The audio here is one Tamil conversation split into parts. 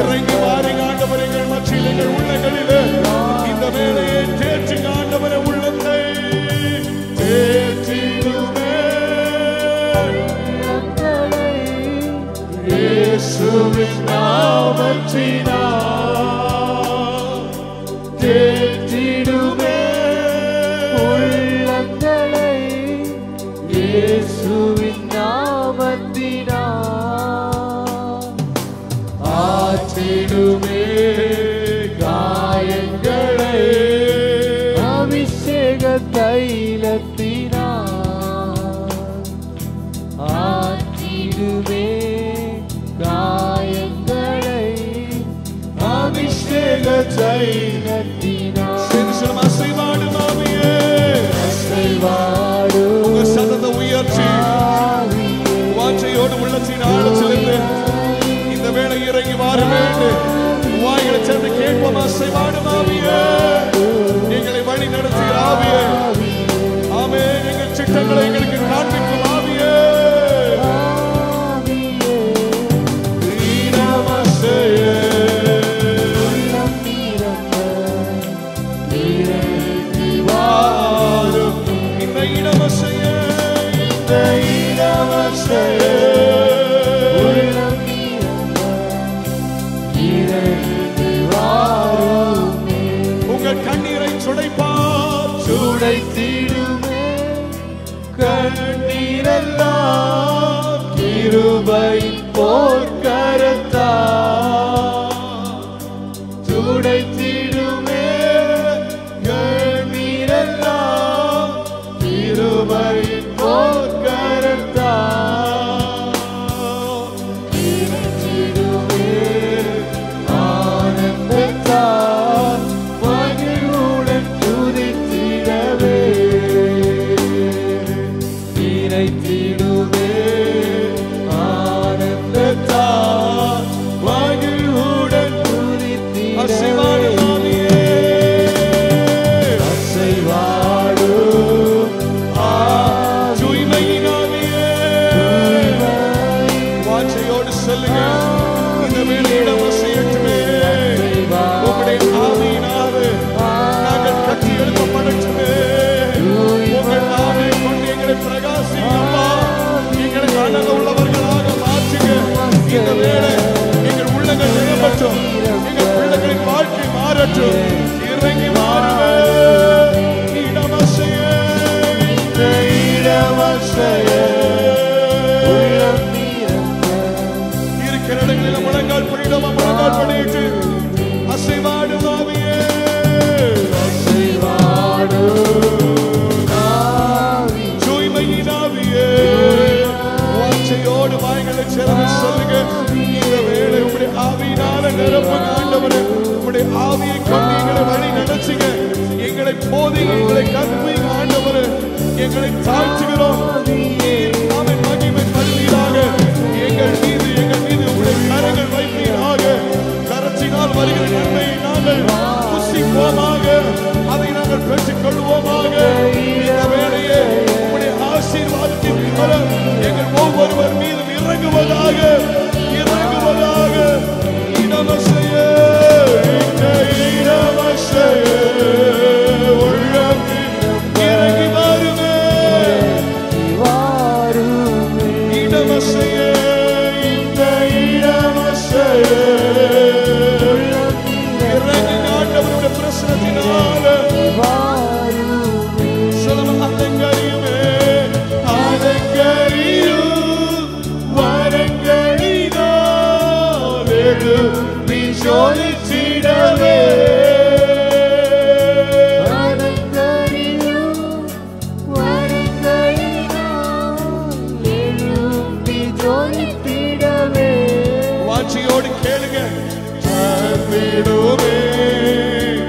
இறங்கி வாருங்க ஆண்டவரே, எங்கள் மத்தியில் எங்கள் உள்ளங்களிலே இந்த வேளையை தேற்றுங்க ஆண்டவரே, உள்ளத்தை தேற்றிடுமே. இயேசுவின் நாமத்தினால் தேற்றிடுமே உள்ளங்களை. இயேசுவின் நாமத்தினால் ஆற்றிடுமே காயங்களை. அபிஷேக தைலத்தினால் ஆற்றிடுமே காயங்களை. அபிஷேக தைலத்தினால் அசைவாடும் ஆவியே, அசைவாடும் உங்க சத்தத்தை உயர்த்தி வாஞ்சையோடு உள்ளத்தின் ஆழத்திலிருந்து இந்த வேளை இறங்கி வாருமே. வாயிலை சேர்ந்து கேட்போம். அசைவாடும் ஆவியே, எங்களை வழி நடத்துகிற ஆவியே, ஆமே, எங்கள் சிட்டங்களை எங்களுக்கு காண்பிக்கும் ஆவியே. உங்கள் கண்ணீரை சுடைப்பார், சுடைத்திடுமே கண்ணீரெல்லாம் கிருபையின் போர்க்கரத்தால். சுடைத்திடுமே கண்ணீரெல்லாம் கிருபையின் போர்க்கரத்தால். இறைஞ்சிடுமே ஆனந்தத்தால் மகிழ்வுடன் துதித்திடவே. இறைத்திடுமே ஆனந்தத்தால் மகிழ்வுடன் துதித்திடவே. அசைவாடும் ஆவியே, அசைவாடும் தூய்மையின் ஆவியே, வாஞ்சையோடு சொல்லுங்க. இந்த வேளையிடம் அசையட்டுமே. உங்களுடைய ஆவியினாலே நாங்கள் கட்டி எழுப்பப்படட்டுமே. உங்கள் ஆவியை கொண்டு எங்களை பிரகாசிங்கப்பா. எங்களை அழக உள்ளவர்களாக மாற்றுங்க. இந்த வேளை எங்கள் உள்ளங்கள் நிரம்பட்டும். எங்கள் பிள்ளைகளின் வாழ்க்கை மாறட்டும். இறங்கி மாறுவே. இடமசைய இருக்கிற இடங்களில் முழங்கால் பண்ணிடுமா, முழங்கால் பண்ணிட்டு அசைவாடும் ஆவியே, தூய்மையின் ஆவியே, வாஞ்சையோடு வாய்களை சிறந்து சொல்லுங்க. இந்த வேளை உங்களுடைய ஆவியினால நிரப்புங்க ஆண்டவரே. உங்களுடைய ஆவியை கொண்டு எங்களை வழி நடத்துங்க. எங்களை போதிங்க, எங்களை கற்பீங்க ஆண்டவரே. எங்களை தாழ்த்துகிறோம். நாமே மகிமை படுவீராக. எங்கள் மீது உங்களுடைய கரங்கள் வைப்பீராக. கரத்தினால் வருகிற நன்மையை நாங்கள் புசிப்போமாக. அதை நாங்கள் பெற்றுக் கொள்வோமாக. இந்த வேளையே உங்களுடைய ஆசீர்வாதத்தின் கரம் எங்கள் ஒவ்வொருவர் மீதும் இறங்குவதாக. இடமசைய இடமசைய உள்ளம் இறங்கி வருமே. இடமசைய இடமசைய இறங்கி ஆண்டவருடைய பிரசனத்தினால சொல்லுங்க. அலங்கரியுமே, அலங்கரியும் வரங்களினால் எழுப்பி ஜொலித்திடவே. வாஞ்சியோடு கேளுங்க. தந்திடுமே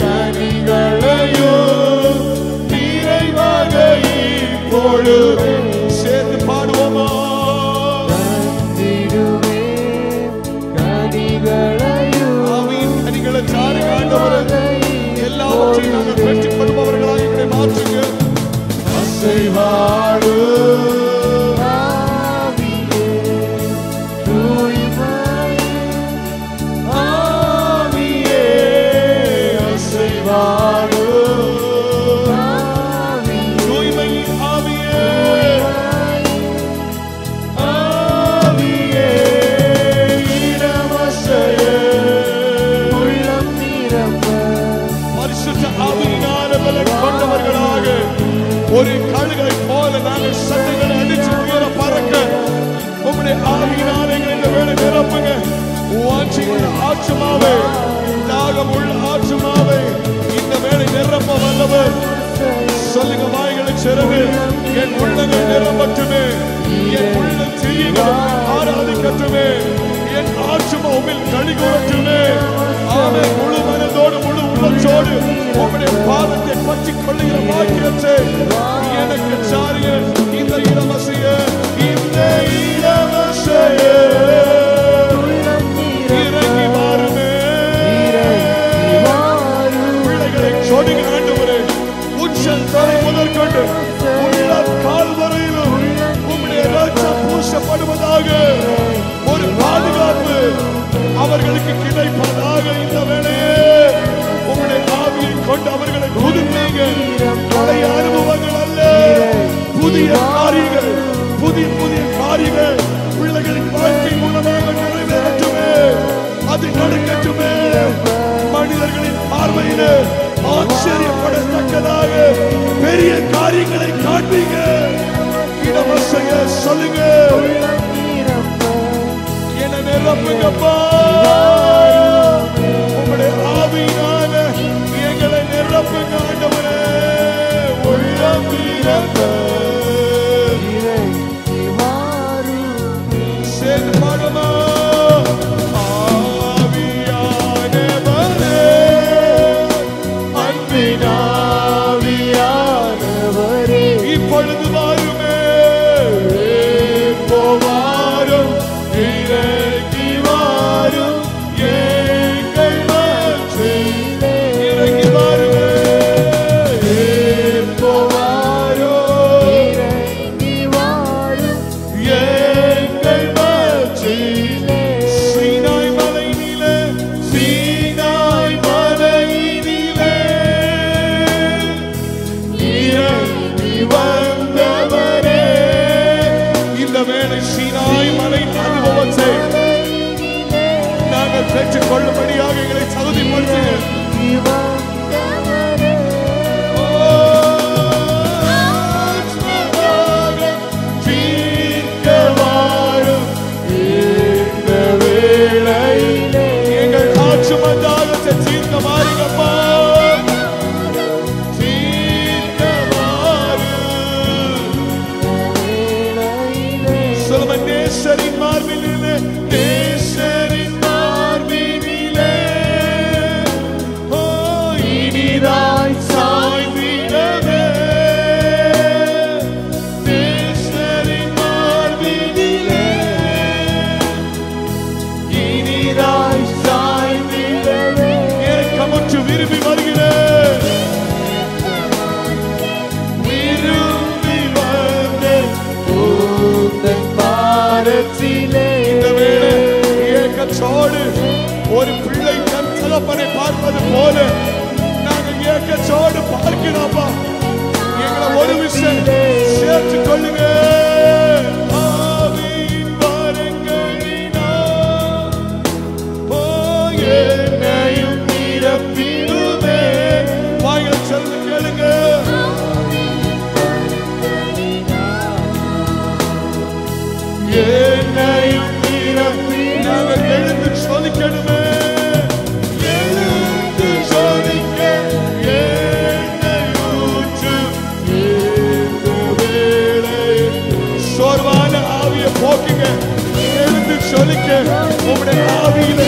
கனிகளையும் நிறைவாக இப்பொழுது சேர்ந்து பாடுவோமா. ஆவியின் கனிகளை சாருங்க ஆண்டவரே. எல்லாவற்றையும் நாங்கள் பெற்றுக் கொள்பவர்களாக எங்களை மாற்றுங்க. அசைவாடும் என் உள்ளங்கள் நிரம்பட்டுமே, என் உள்ள தீயிலும் ஆராதிக்கட்டுமே, என் ஆத்துமா உம்மில் களிகூரட்டுமே. ஆமென். முழு மனதோடு முழு உள்ளத்தோடு உம்முடைய பாதத்தை பற்றிக் கொள்ளுகிற பாக்கியத்தை எனக்கு சாரிய இந்த இளமசைய இந்த இளமசைய இறங்கி வாருமே. பிள்ளைகளை சொடுங்க ஆண்டவரே, உச்சம் தலை முதற்கொண்டு உள்ள கால் வரையிலும் உம்முடைய இரத்தம் பூசப்படுவதாக ஒரு பாதுகாப்பு அவர்களுக்கு கிடைப்பதாக. இந்த வேளையே உம்முடைய ஆவியை கொண்டு அவர்களை புதுப்பீங்க. பழைய அனுபவங்கள் அல்ல, புதிய காரியங்கள், புதிய புதிய காரியங்கள் பிள்ளைகளின் வாழ்க்கை மூலமாக நிறைவேறட்டுமே, அது நடக்கட்டுமே. மனிதர்களின் பார்வையில ஆச்சரியப்படத்தக்கதாக பெரிய காரியங்களை காண்பீங்க. இடமசைய சொல்லுங்க, என்ன நிரப்புங்கப்பா. உங்களுடைய ஆவியினால எங்களை நிரப்புங்க ஆண்டவரே. உள்ளம் நிரம்ப சேர்ந்து பாடுமா. ஆவியானவரே, அன்பினாவியானவரே, இப்பொழுது வாருமே. போவாரும் இறங்கி வாரும் எங்கள் மத்தியிலே. இறங்கி வாருமே. போவாரும் இறங்கி வாரும் எங்கள் மத்தியிலே. சீனாய் மலையினிலே, சீனாய் மலையினிலே இறங்கி வந்தவரே. இந்த வேளை சீனாய் மலை அனுபவத்தை நாங்கள் பெற்றுக் கொள்ளும்படியாக எங்களை தகுதிப்படுத்துங்க. எங்கள் ஆட்சும தாகத்தை தீர்க்க மாறுங்கப்பா. தீர்க்க மாறு. சொல்லுங்க, நேசரின் மார்பினிலே, நேசரின் மார்பினிலே ஓ இனிதாய் சாய்ந்திடவே. நேசரின் மார்பினிலே இனிதாய் சாய்ந்திடவே. ஏக்கமுற்று விரும்பி வருகிறேன், விரும்பி வந்தேன் உந்தன் பாதத்திலே. இந்த வேளை ஏக்கத்தோடு ஒரு பிள்ளை தன் தகப்பனை பார்ப்பது போல நாங்கள் ஏக்கத்தோடு பார்க்கிறோம்ப்பா. எங்களை ஒரு விஷயம் சேர்த்துக் கொள்ளுங்க. ஆவியின் வரங்களினால் ஓ என்னையும் நிரப்பிடுமே. வாயில் சொல்ல கேளுங்க. என்னையும் நிரப்பி. நாங்கள் எழுந்து சோதிக்கணுமே, எழுந்து சோதிக்க என்னை ஊற்று. இந்த வேளை சோர்வான ஆவியை போக்குங்க, எழுந்து சோதிக்க உம்முடைய ஆவியில